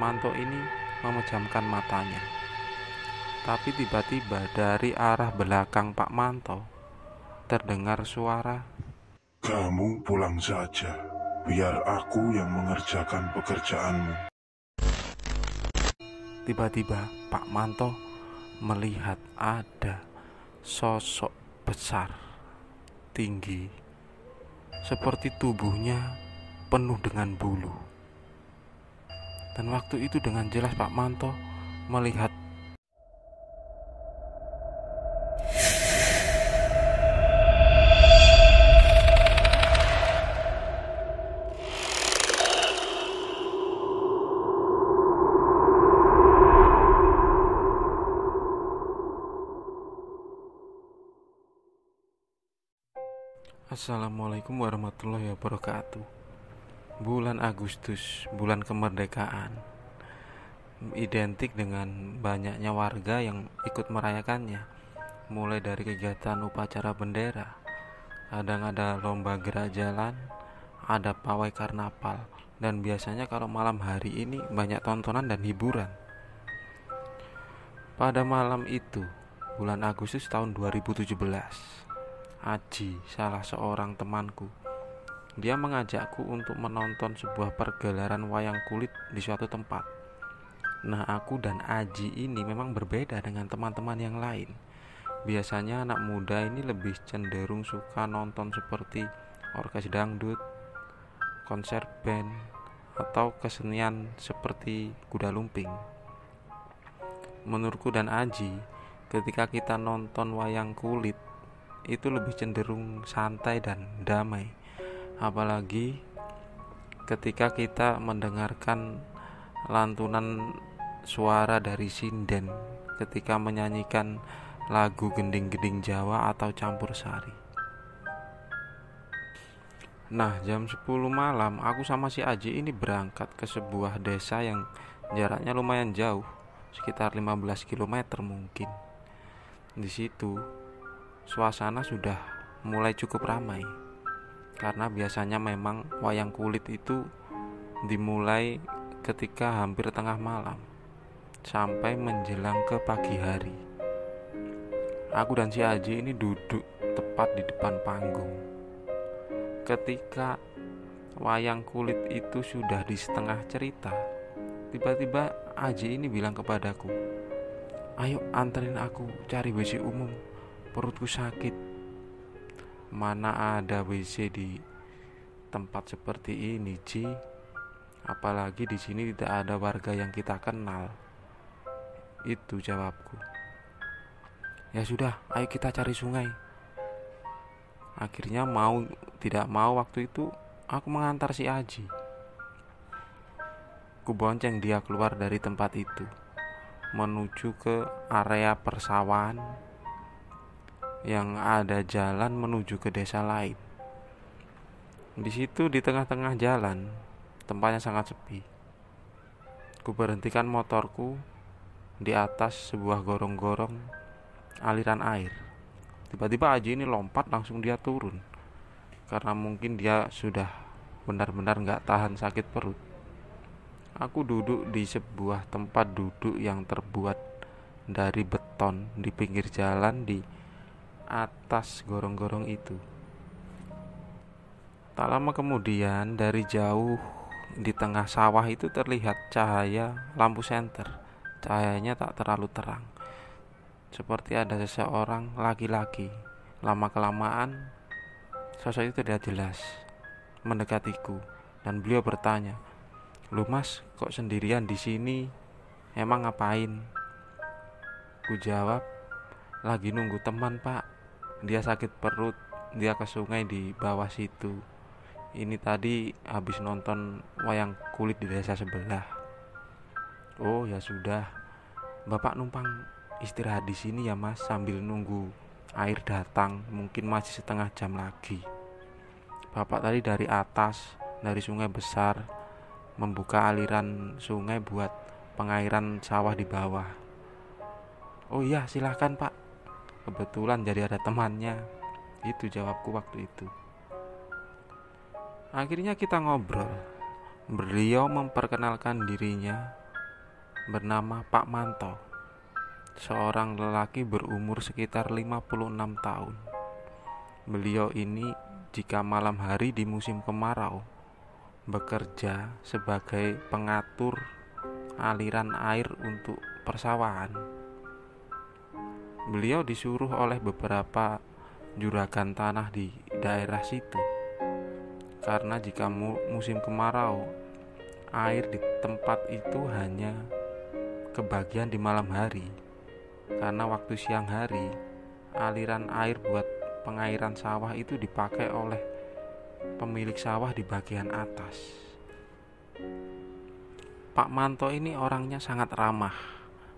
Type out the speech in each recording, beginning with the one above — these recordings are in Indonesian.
Manto ini memejamkan matanya. Tapi tiba-tiba dari arah belakang Pak Manto terdengar suara, Kamu pulang saja, biar aku yang mengerjakan pekerjaanmu. Tiba-tiba Pak Manto melihat ada sosok besar, tinggi, seperti tubuhnya penuh dengan bulu. Dan waktu itu dengan jelas Pak Manto melihat Assalamualaikum warahmatullahi wabarakatuh. Bulan Agustus, bulan kemerdekaan, identik dengan banyaknya warga yang ikut merayakannya. Mulai dari kegiatan upacara bendera, kadang ada lomba gerak jalan, ada pawai karnaval, dan biasanya kalau malam hari ini banyak tontonan dan hiburan. Pada malam itu, bulan Agustus tahun 2017, Aji, salah seorang temanku, dia mengajakku untuk menonton sebuah pergelaran wayang kulit di suatu tempat. Nah, aku dan Aji ini memang berbeda dengan teman-teman yang lain. Biasanya anak muda ini lebih cenderung suka nonton seperti orkes dangdut, konser band, atau kesenian seperti kuda lumping. Menurutku dan Aji, ketika kita nonton wayang kulit itu lebih cenderung santai dan damai. Apalagi ketika kita mendengarkan lantunan suara dari sinden ketika menyanyikan lagu gending-gending Jawa atau campur sari. Nah, jam 10 malam aku sama si Aji ini berangkat ke sebuah desa yang jaraknya lumayan jauh, sekitar 15 km mungkin. Di situ suasana sudah mulai cukup ramai, karena biasanya memang wayang kulit itu dimulai ketika hampir tengah malam sampai menjelang ke pagi hari. Aku dan si Aji ini duduk tepat di depan panggung. Ketika wayang kulit itu sudah di setengah cerita, tiba-tiba Aji ini bilang kepadaku, "Ayo anterin aku cari WC umum, perutku sakit." Mana ada WC di tempat seperti ini, Ji? Apalagi di sini tidak ada warga yang kita kenal. Itu jawabku. Ya sudah, ayo kita cari sungai. Akhirnya mau tidak mau waktu itu aku mengantar si Aji. Ku bonceng dia keluar dari tempat itu menuju ke area persawahan yang ada jalan menuju ke desa lain. Di situ di tengah-tengah jalan, tempatnya sangat sepi. Ku berhentikan motorku di atas sebuah gorong-gorong aliran air. Tiba-tiba Aji ini lompat, langsung dia turun. Karena mungkin dia sudah benar-benar gak tahan sakit perut. Aku duduk di sebuah tempat duduk yang terbuat dari beton di pinggir jalan di atas gorong-gorong itu. Tak lama kemudian dari jauh di tengah sawah itu terlihat cahaya lampu senter. Cahayanya tak terlalu terang, seperti ada seseorang laki-laki. Lama-kelamaan sosok itu tidak jelas mendekatiku dan beliau bertanya, "Loh Mas, kok sendirian di sini? Emang ngapain?" Ku jawab, "Lagi nunggu teman Pak. Dia sakit perut, dia ke sungai di bawah situ. Ini tadi habis nonton wayang kulit di desa sebelah." "Oh ya sudah, Bapak numpang istirahat di sini ya Mas, sambil nunggu air datang, mungkin masih setengah jam lagi. Bapak tadi dari atas, dari sungai besar, membuka aliran sungai buat pengairan sawah di bawah." "Oh iya silahkan Pak, kebetulan jadi ada temannya." Itu jawabku waktu itu. Akhirnya kita ngobrol. Beliau memperkenalkan dirinya bernama Pak Manto, seorang lelaki berumur sekitar 56 tahun. Beliau ini jika malam hari di musim kemarau bekerja sebagai pengatur aliran air untuk persawahan. Beliau disuruh oleh beberapa juragan tanah di daerah situ, karena jika musim kemarau, air di tempat itu hanya kebagian di malam hari. Karena waktu siang hari, aliran air buat pengairan sawah itu dipakai oleh pemilik sawah di bagian atas. Pak Manto ini orangnya sangat ramah.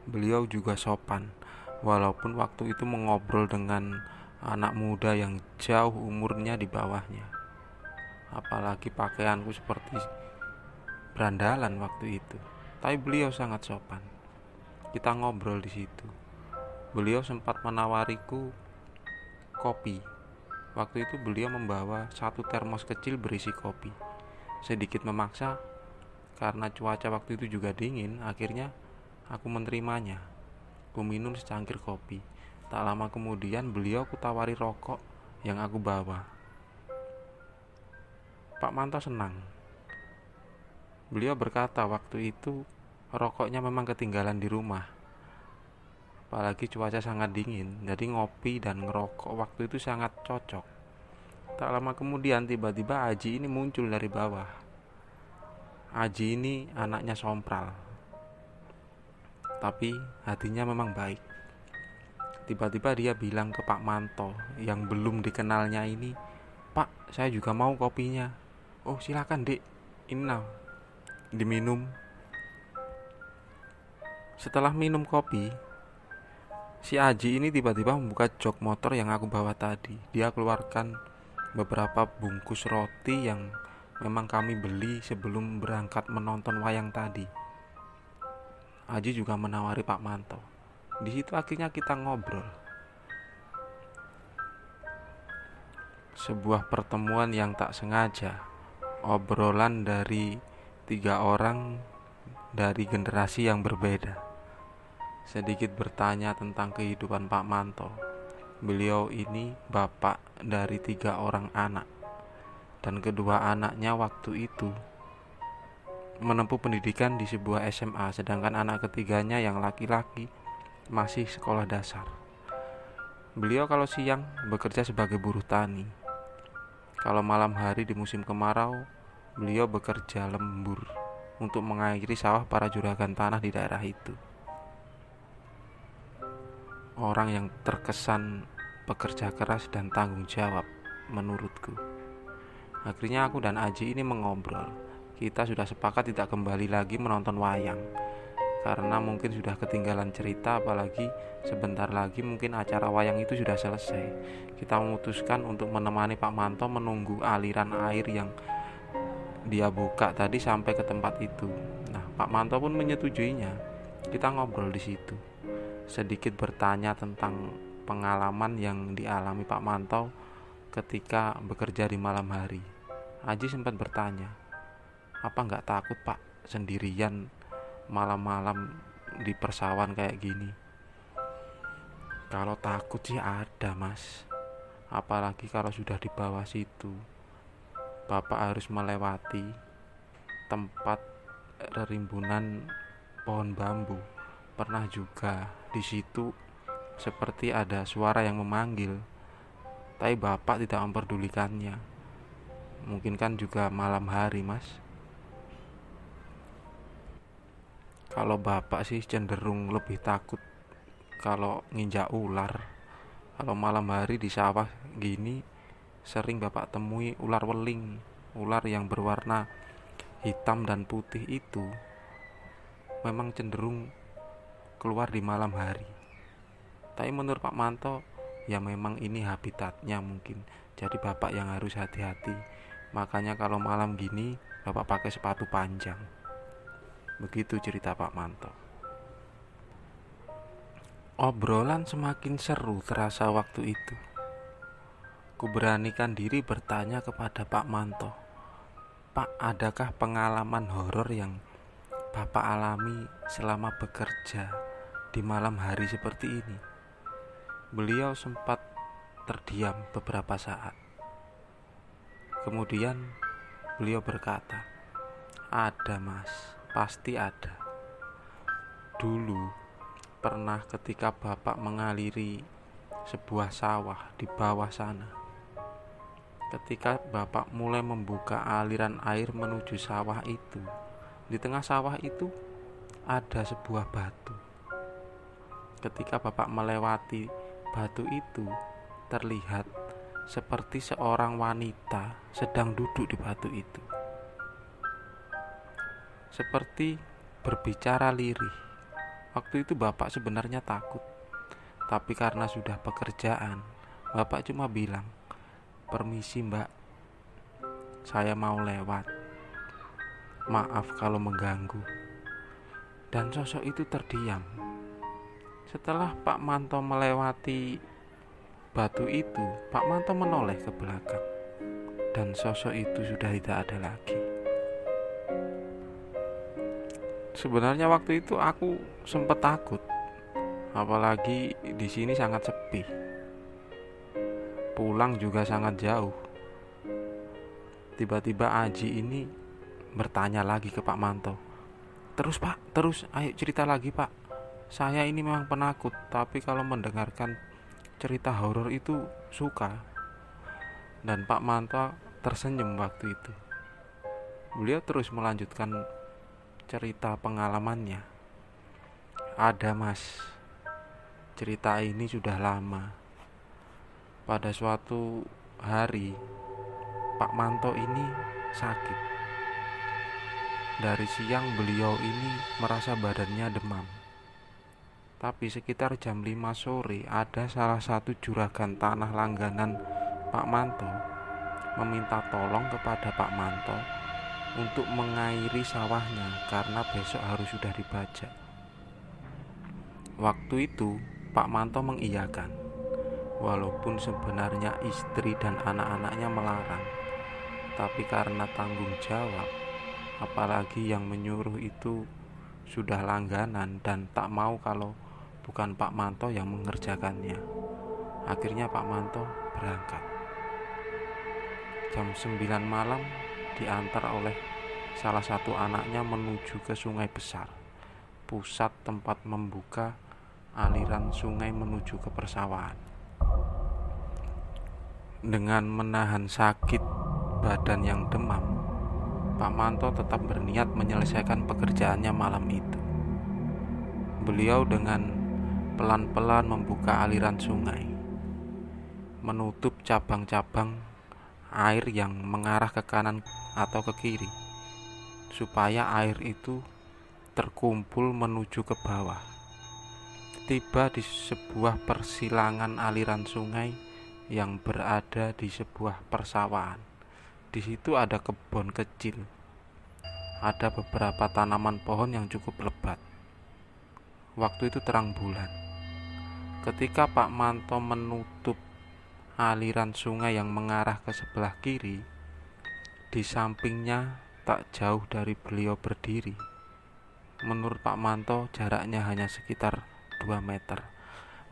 Beliau juga sopan, walaupun waktu itu mengobrol dengan anak muda yang jauh umurnya di bawahnya. Apalagi pakaianku seperti berandalan waktu itu. Tapi beliau sangat sopan. Kita ngobrol di situ. Beliau sempat menawariku kopi. Waktu itu beliau membawa satu termos kecil berisi kopi. Sedikit memaksa karena cuaca waktu itu juga dingin, akhirnya aku menerimanya. Ku minum secangkir kopi. Tak lama kemudian beliau kutawari rokok yang aku bawa. Pak Manto senang. Beliau berkata waktu itu rokoknya memang ketinggalan di rumah. Apalagi cuaca sangat dingin, jadi ngopi dan ngerokok waktu itu sangat cocok. Tak lama kemudian tiba-tiba Aji ini muncul dari bawah. Aji ini anaknya sompral, tapi hatinya memang baik. Tiba-tiba dia bilang ke Pak Manto yang belum dikenalnya ini, "Pak, saya juga mau kopinya." "Oh silakan dek, ini nah." Diminum. Setelah minum kopi, si Aji ini tiba-tiba membuka jok motor yang aku bawa tadi. Dia keluarkan beberapa bungkus roti yang memang kami beli sebelum berangkat menonton wayang tadi. Aji juga menawari Pak Manto. Di situ akhirnya kita ngobrol. Sebuah pertemuan yang tak sengaja. Obrolan dari 3 orang dari generasi yang berbeda. Sedikit bertanya tentang kehidupan Pak Manto. Beliau ini bapak dari 3 orang anak, dan kedua anaknya waktu itu menempuh pendidikan di sebuah SMA, sedangkan anak ketiganya yang laki-laki masih sekolah dasar. Beliau kalau siang bekerja sebagai buruh tani. Kalau malam hari di musim kemarau, beliau bekerja lembur untuk mengairi sawah para juragan tanah di daerah itu. Orang yang terkesan pekerja keras dan tanggung jawab menurutku. Akhirnya aku dan Aji ini mengobrol. Kita sudah sepakat tidak kembali lagi menonton wayang, karena mungkin sudah ketinggalan cerita, apalagi sebentar lagi mungkin acara wayang itu sudah selesai. Kita memutuskan untuk menemani Pak Manto menunggu aliran air yang dia buka tadi sampai ke tempat itu. Nah, Pak Manto pun menyetujuinya. Kita ngobrol di situ. Sedikit bertanya tentang pengalaman yang dialami Pak Manto ketika bekerja di malam hari. Aji sempat bertanya, "Apa nggak takut Pak sendirian malam-malam di persawahan kayak gini?" Kalau takut sih ada mas, apalagi kalau sudah di bawah situ. Bapak harus melewati tempat rimbunan pohon bambu. Pernah juga di situ seperti ada suara yang memanggil, tapi Bapak tidak memperdulikannya. Mungkin kan juga malam hari mas. Kalau Bapak sih cenderung lebih takut kalau nginjak ular. Kalau malam hari di sawah gini sering Bapak temui ular weling. Ular yang berwarna hitam dan putih itu memang cenderung keluar di malam hari. Tapi menurut Pak Manto, ya memang ini habitatnya mungkin. Jadi Bapak yang harus hati-hati. Makanya kalau malam gini Bapak pakai sepatu panjang. Begitu cerita Pak Manto. Obrolan semakin seru terasa waktu itu. Kuberanikan diri bertanya kepada Pak Manto, "Pak, adakah pengalaman horor yang Bapak alami selama bekerja di malam hari seperti ini. Beliau sempat terdiam beberapa saat. Kemudian beliau berkata, "Ada mas, pasti ada. Dulu pernah ketika bapak mengaliri sebuah sawah di bawah sana. Ketika bapak mulai membuka aliran air menuju sawah itu, di tengah sawah itu ada sebuah batu. Ketika bapak melewati batu itu, terlihat seperti seorang wanita sedang duduk di batu itu, seperti berbicara lirih. Waktu itu bapak sebenarnya takut, tapi karena sudah pekerjaan, bapak cuma bilang, 'Permisi mbak, saya mau lewat. Maaf kalau mengganggu.' Dan sosok itu terdiam. Setelah Pak Manto melewati batu itu, Pak Manto menoleh ke belakang, dan sosok itu sudah tidak ada lagi. Sebenarnya waktu itu aku sempat takut, apalagi di sini sangat sepi. Pulang juga sangat jauh. Tiba-tiba Aji ini bertanya lagi ke Pak Manto, "Terus Pak, terus ayo cerita lagi Pak. Saya ini memang penakut, tapi kalau mendengarkan cerita horor itu suka." Dan Pak Manto tersenyum waktu itu. Beliau terus melanjutkan cerita pengalamannya. "Ada mas, cerita ini sudah lama. Pada suatu hari, Pak Manto ini sakit. Dari siang beliau ini merasa badannya demam. Tapi sekitar jam 5 sore ada salah satu juragan tanah langganan Pak Manto meminta tolong kepada Pak Manto untuk mengairi sawahnya karena besok harus sudah dibajak. Waktu itu Pak Manto mengiyakan, walaupun sebenarnya istri dan anak-anaknya melarang. Tapi karena tanggung jawab, apalagi yang menyuruh itu sudah langganan dan tak mau kalau bukan Pak Manto yang mengerjakannya. Akhirnya Pak Manto berangkat. Jam 9 malam diantar oleh salah satu anaknya menuju ke sungai besar, pusat tempat membuka aliran sungai menuju ke persawahan. Dengan menahan sakit badan yang demam, Pak Manto tetap berniat menyelesaikan pekerjaannya malam itu. Beliau dengan pelan-pelan membuka aliran sungai, menutup cabang-cabang air yang mengarah ke kanan atau ke kiri, supaya air itu terkumpul menuju ke bawah. Tiba di sebuah persilangan aliran sungai yang berada di sebuah persawahan. Di situ ada kebun kecil, ada beberapa tanaman pohon yang cukup lebat. Waktu itu terang bulan. Ketika Pak Manto menutup aliran sungai yang mengarah ke sebelah kiri, di sampingnya tak jauh dari beliau berdiri. Menurut Pak Manto jaraknya hanya sekitar 2 meter.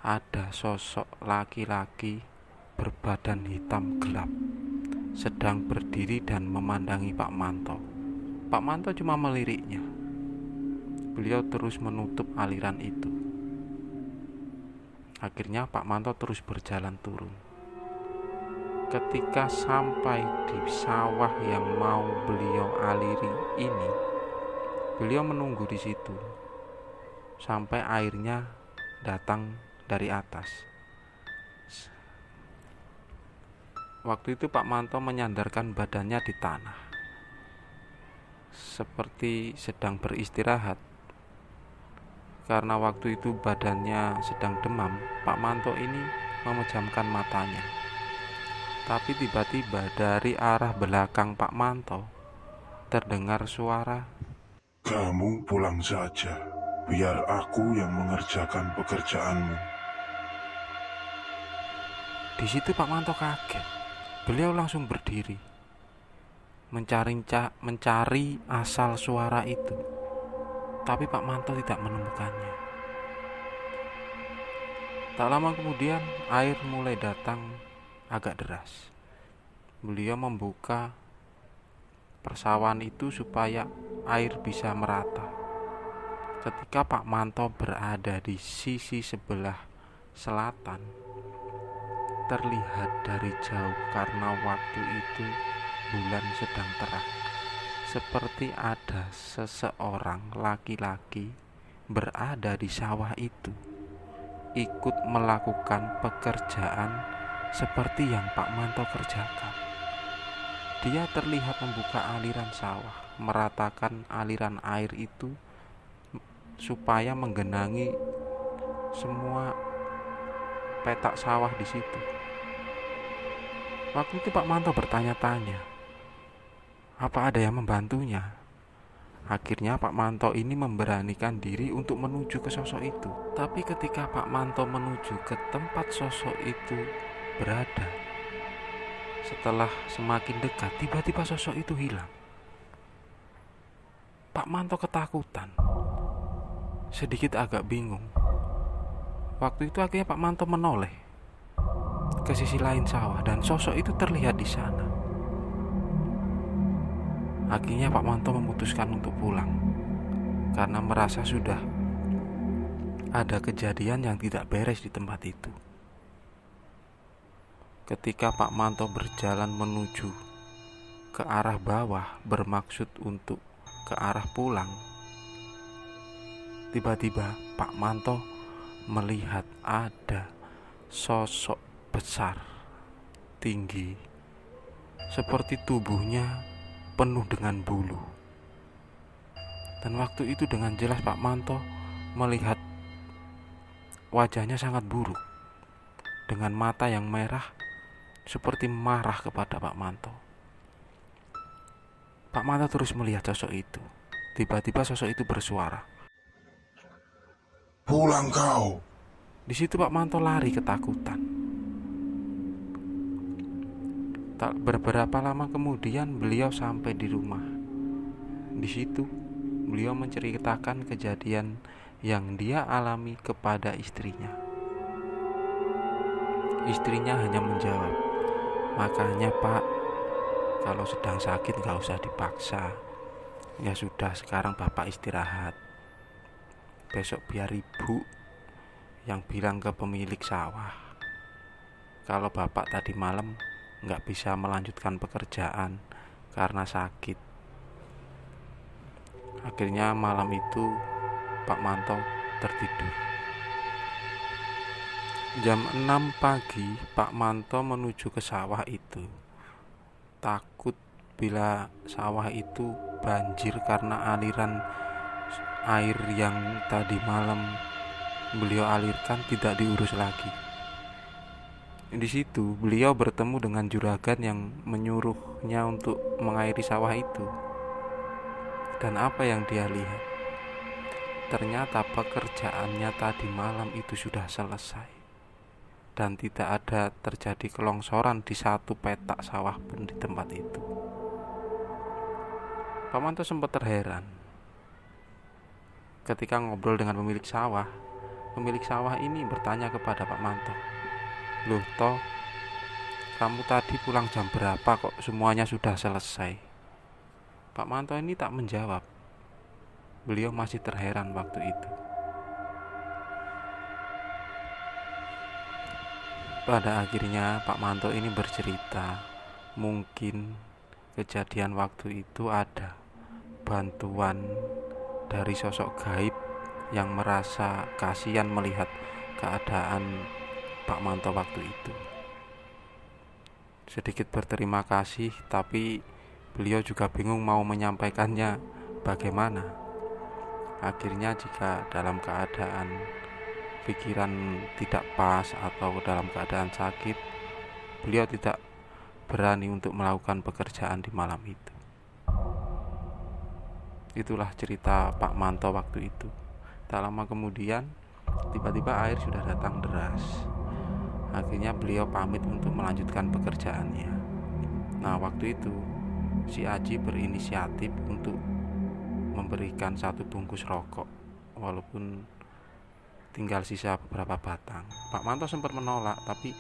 Ada sosok laki-laki berbadan hitam gelap sedang berdiri dan memandangi Pak Manto. Pak Manto cuma meliriknya. Beliau terus menutup aliran itu. Akhirnya Pak Manto terus berjalan turun. Ketika sampai di sawah yang mau beliau aliri ini, beliau menunggu di situ sampai airnya datang dari atas. Waktu itu Pak Manto menyandarkan badannya di tanah, seperti sedang beristirahat. Karena waktu itu badannya sedang demam, Pak Manto ini memejamkan matanya. Tapi tiba-tiba dari arah belakang Pak Manto terdengar suara, "Kamu pulang saja, biar aku yang mengerjakan pekerjaanmu." Di situ Pak Manto kaget. Beliau langsung berdiri, mencari asal suara itu. tapi Pak Manto tidak menemukannya. Tak lama kemudian air mulai datang agak deras. Beliau membuka persawahan itu supaya air bisa merata. Ketika Pak Manto berada di sisi sebelah selatan, terlihat dari jauh karena waktu itu bulan sedang terang, seperti ada seseorang laki-laki berada di sawah itu, ikut melakukan pekerjaan seperti yang Pak Manto kerjakan. Dia terlihat membuka aliran sawah, meratakan aliran air itu supaya menggenangi semua petak sawah di situ. Waktu itu Pak Manto bertanya-tanya, apa ada yang membantunya? Akhirnya Pak Manto ini memberanikan diri untuk menuju ke sosok itu. Tapi ketika Pak Manto menuju ke tempat sosok itu berada, setelah semakin dekat, tiba-tiba sosok itu hilang. Pak Manto ketakutan, sedikit agak bingung. Waktu itu akhirnya Pak Manto menoleh ke sisi lain sawah dan sosok itu terlihat di sana. Akhirnya Pak Manto memutuskan untuk pulang karena merasa sudah ada kejadian yang tidak beres di tempat itu. Ketika Pak Manto berjalan menuju ke arah bawah bermaksud untuk ke arah pulang, tiba-tiba Pak Manto melihat ada sosok besar, tinggi, seperti tubuhnya penuh dengan bulu. Dan waktu itu dengan jelas Pak Manto melihat wajahnya sangat buruk, dengan mata yang merah seperti marah kepada Pak Manto. Pak Manto terus melihat sosok itu. Tiba-tiba sosok itu bersuara, "Pulang kau." Di situ Pak Manto lari ketakutan. Tak beberapa lama kemudian beliau sampai di rumah. Di situ beliau menceritakan kejadian yang dia alami kepada istrinya. Istrinya hanya menjawab, "Makanya Pak, kalau sedang sakit gak usah dipaksa. Ya sudah, sekarang Bapak istirahat. Besok biar Ibu yang bilang ke pemilik sawah kalau Bapak tadi malam gak bisa melanjutkan pekerjaan karena sakit." Akhirnya malam itu Pak Manto tertidur. Jam 6 pagi Pak Manto menuju ke sawah itu. Takut bila sawah itu banjir karena aliran air yang tadi malam beliau alirkan tidak diurus lagi. Di situ beliau bertemu dengan juragan yang menyuruhnya untuk mengairi sawah itu. Dan apa yang dia lihat? Ternyata pekerjaannya tadi malam itu sudah selesai, dan tidak ada terjadi kelongsoran di satu petak sawah pun di tempat itu. Pak Manto sempat terheran ketika ngobrol dengan pemilik sawah. Pemilik sawah ini bertanya kepada Pak Manto, "Loh toh, kamu tadi pulang jam berapa kok semuanya sudah selesai?" Pak Manto ini tak menjawab. Beliau masih terheran waktu itu. Pada akhirnya Pak Manto ini bercerita, mungkin kejadian waktu itu ada bantuan dari sosok gaib yang merasa kasihan melihat keadaan Pak Manto waktu itu. Sedikit berterima kasih, tapi beliau juga bingung mau menyampaikannya bagaimana. Akhirnya jika dalam keadaan pikiran tidak pas atau dalam keadaan sakit, beliau tidak berani untuk melakukan pekerjaan di malam itu. Itulah cerita Pak Manto waktu itu. Tak lama kemudian, tiba-tiba air sudah datang deras. Akhirnya beliau pamit untuk melanjutkan pekerjaannya. Nah, waktu itu si Aji berinisiatif untuk memberikan 1 bungkus rokok, walaupun tinggal sisa beberapa batang. Pak Manto sempat menolak, tapi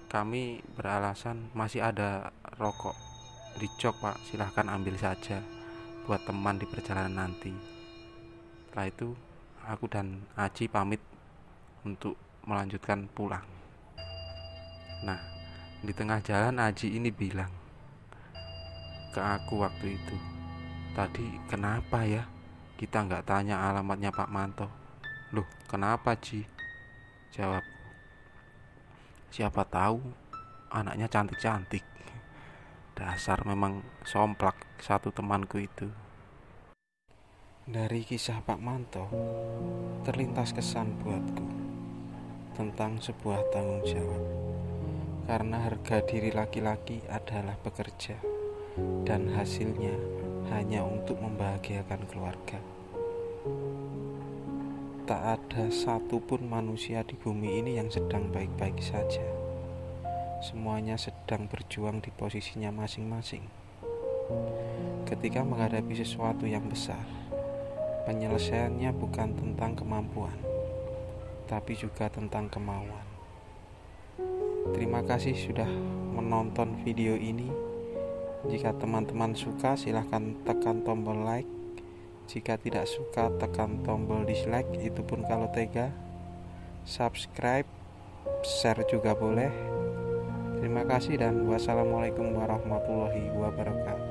kami beralasan masih ada rokok di jok Pak, silahkan ambil saja buat teman di perjalanan nanti. Setelah itu aku dan Aji pamit untuk melanjutkan pulang. Nah, di tengah jalan Aji ini bilang ke aku waktu itu, "Tadi kenapa ya kita nggak tanya alamatnya Pak Manto?" "Loh, kenapa Ji?" jawab. "Siapa tahu anaknya cantik-cantik." Dasar memang somplak satu temanku itu. Dari kisah Pak Manto terlintas kesan buatku tentang sebuah tanggung jawab. Karena harga diri laki-laki adalah bekerja, dan hasilnya hanya untuk membahagiakan keluarga. Tak ada satupun manusia di bumi ini yang sedang baik-baik saja. Semuanya sedang berjuang di posisinya masing-masing. Ketika menghadapi sesuatu yang besar, penyelesaiannya bukan tentang kemampuan, tapi juga tentang kemauan. Terima kasih sudah menonton video ini. Jika teman-teman suka, silahkan tekan tombol like. Jika tidak suka, tekan tombol dislike, itu pun kalau tega. Subscribe, share juga boleh. Terima kasih dan wassalamualaikum warahmatullahi wabarakatuh.